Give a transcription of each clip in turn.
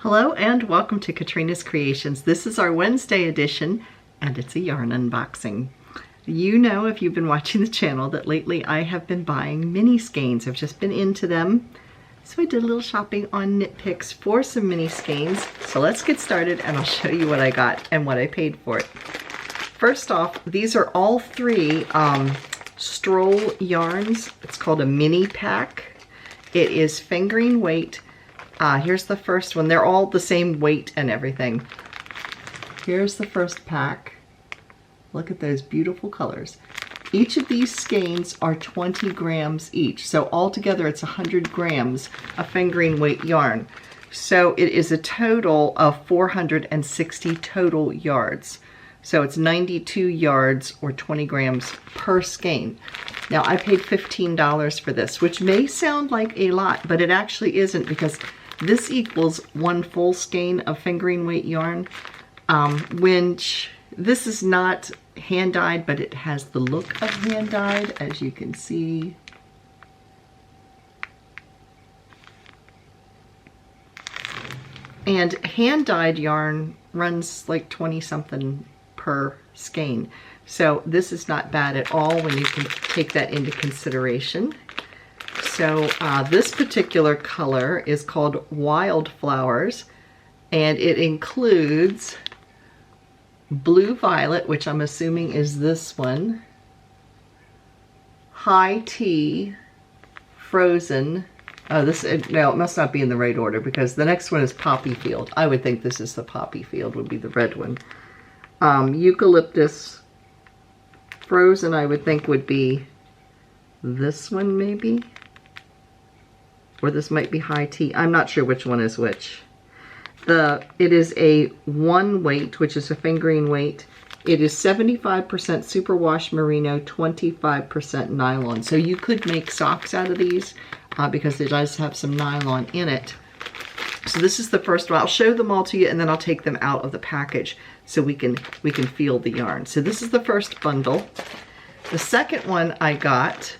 Hello and welcome to Katrina's Creations. This is our Wednesday edition and it's a yarn unboxing. You know, if you've been watching the channel, that lately I have been buying mini skeins. I've just been into them. So I did a little shopping on Knit Picks for some mini skeins. So let's get started and I'll show you what I got and what I paid for it. First off, these are all three stroll yarns. It's called a mini pack. It is fingering weight. Here's the first one. They're all the same weight and everything. Here's the first pack. Look at those beautiful colors. Each of these skeins are 20 grams each. So altogether it's 100 grams of fingering weight yarn. So it is a total of 460 total yards. So it's 92 yards or 20 grams per skein. Now I paid $15 for this, which may sound like a lot, but it actually isn't, because this equals one full skein of fingering weight yarn, which this is not hand dyed, but it has the look of hand dyed, as you can see. And hand dyed yarn runs like 20 something per skein. So this is not bad at all when you can take that into consideration. So this particular color is called Wildflowers, and it includes blue violet, which I'm assuming is this one, high tea, frozen. Oh, no, it must not be in the right order, because the next one is poppy field. I would think this is the poppy field, would be the red one. Eucalyptus, frozen, I would think would be this one maybe, or this might be high tea. I'm not sure which one is which. It is a one weight, which is a fingering weight. It is 75% superwash merino, 25% nylon. So you could make socks out of these because it does have some nylon in it. So this is the first one. I'll show them all to you and then I'll take them out of the package so we can feel the yarn. So this is the first bundle. The second one I got,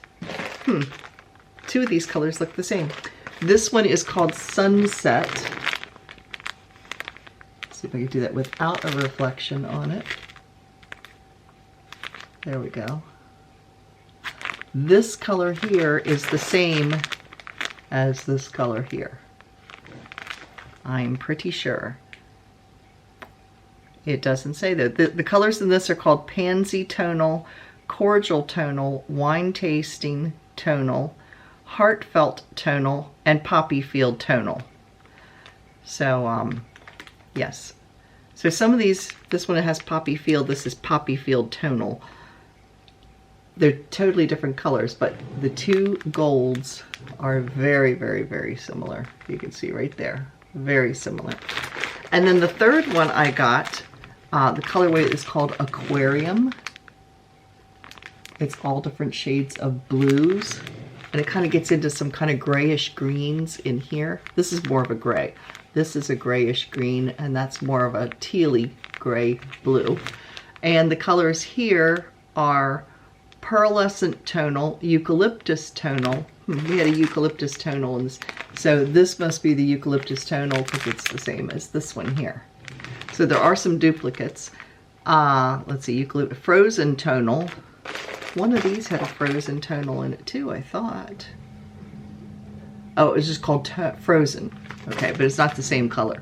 two of these colors look the same. This one is called Sunset. Let's see if I can do that without a reflection on it. There we go. This color here is the same as this color here. I'm pretty sure. It doesn't say that. The colors in this are called Pansy Tonal, Cordial Tonal, Wine Tasting Tonal, Heartfelt Tonal, and Poppy Field Tonal. So, yes. So some of these, this one has Poppy Field, this is Poppy Field Tonal. They're totally different colors, but the two golds are very, very, very similar. You can see right there, very similar. And then the third one I got, the colorway is called Aquarium. It's all different shades of blues, and it kind of gets into some kind of grayish greens in here. This is more of a gray. This is a grayish green, and that's more of a tealy gray blue. And the colors here are Pearlescent Tonal, Eucalyptus Tonal. We had a Eucalyptus Tonal in this. So this must be the Eucalyptus Tonal because it's the same as this one here. So there are some duplicates. Let's see, Frozen Tonal. One of these had a Frozen Tonal in it too, I thought. Oh, it was just called Frozen. Okay, but it's not the same color.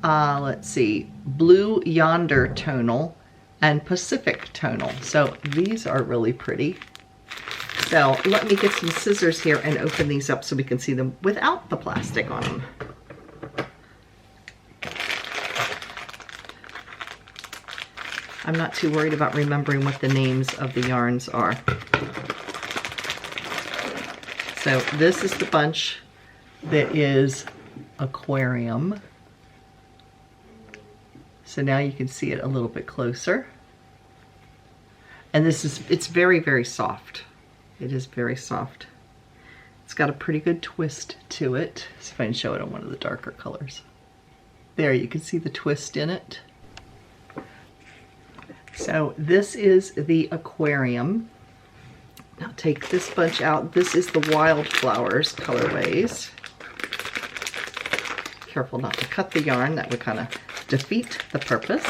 Let's see, Blue Yonder Tonal and Pacific Tonal. So these are really pretty. So let me get some scissors here and open these up so we can see them without the plastic on them. I'm not too worried about remembering what the names of the yarns are. So this is the bunch that is Aquarium. So now you can see it a little bit closer. And it's very, very soft. It is very soft. It's got a pretty good twist to it. See if I can show it on one of the darker colors. There, you can see the twist in it. So this is the Aquarium. Now take this bunch out. This is the Wildflowers colorways. careful not to cut the yarn. That would kind of defeat the purpose.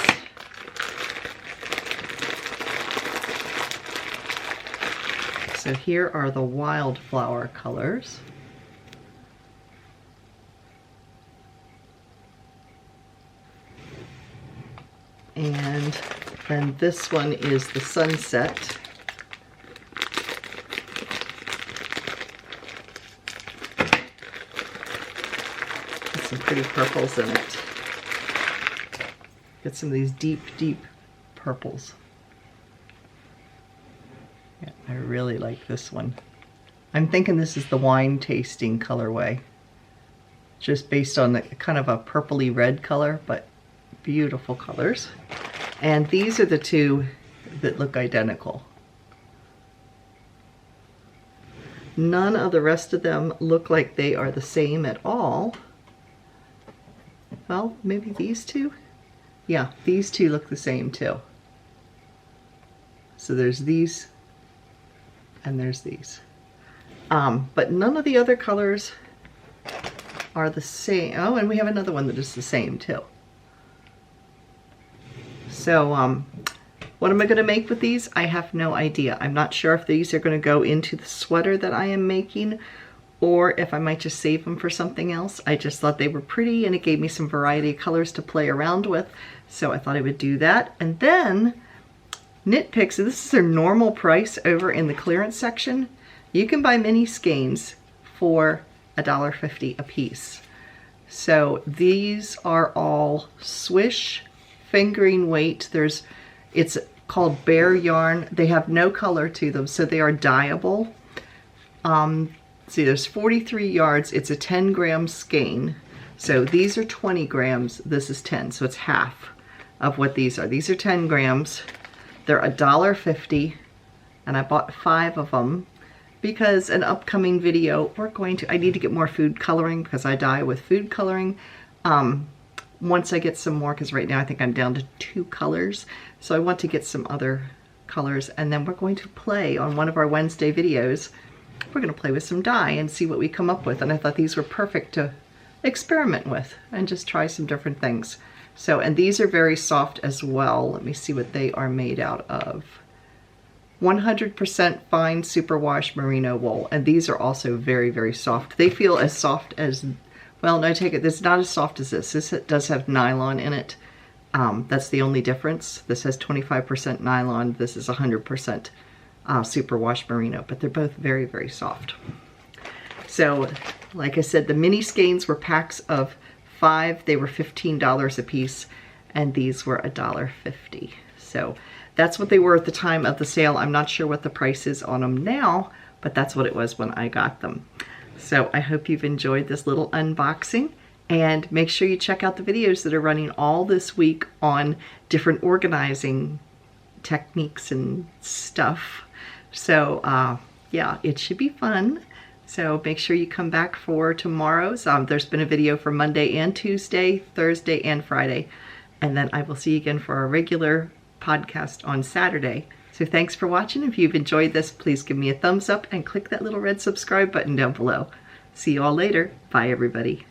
So here are the wildflower colors. And then this one is the sunset. Got some pretty purples in it. Get some of these deep, deep purples. Yeah, I really like this one. I'm thinking this is the wine tasting colorway. Just based on the kind of a purpley red color, but beautiful colors. And these are the two that look identical. None of the rest of them look like they are the same at all. Well, maybe these two? Yeah, these two look the same too. So there's these and there's these. But none of the other colors are the same. Oh, and we have another one that is the same too. So what am I going to make with these? I have no idea. I'm not sure if these are going to go into the sweater that I am making, or if I might just save them for something else. I just thought they were pretty and it gave me some variety of colors to play around with. So I thought I would do that. And then Knit Picks, this is their normal price over in the clearance section. You can buy mini skeins for $1.50 a piece. So these are all swish fingering weight. It's called Bear yarn. They have no color to them, so they are dyeable. See, there's 43 yards. It's a 10-gram skein. So these are 20 grams. This is 10, so it's half of what these are. These are 10 grams. They're $1.50, and I bought 5 of them because an upcoming video, I need to get more food coloring because I dye with food coloring. Once I get some more, because right now I think I'm down to 2 colors. So I want to get some other colors, and then we're going to play on one of our Wednesday videos. We're going to play with some dye and see what we come up with. And I thought these were perfect to experiment with and just try some different things. So, and these are very soft as well. Let me see what they are made out of. 100% fine superwash merino wool. And these are also very, very soft. They feel as soft as, well, no, I take it, it's not as soft as this. This does have nylon in it. That's the only difference. This has 25% nylon. This is 100% superwash merino, but they're both very, very soft. So, like I said, the mini skeins were packs of 5. They were $15 a piece, and these were $1.50. So that's what they were at the time of the sale. I'm not sure what the price is on them now, but that's what it was when I got them. So I hope you've enjoyed this little unboxing, and make sure you check out the videos that are running all this week on different organizing techniques and stuff. So yeah, it should be fun. So make sure you come back for tomorrow's. There's been a video for Monday and Tuesday, Thursday and Friday. And then I will see you again for our regular podcast on Saturday. So thanks for watching. If you've enjoyed this, please give me a thumbs up and click that little red subscribe button down below. See you all later. Bye, everybody.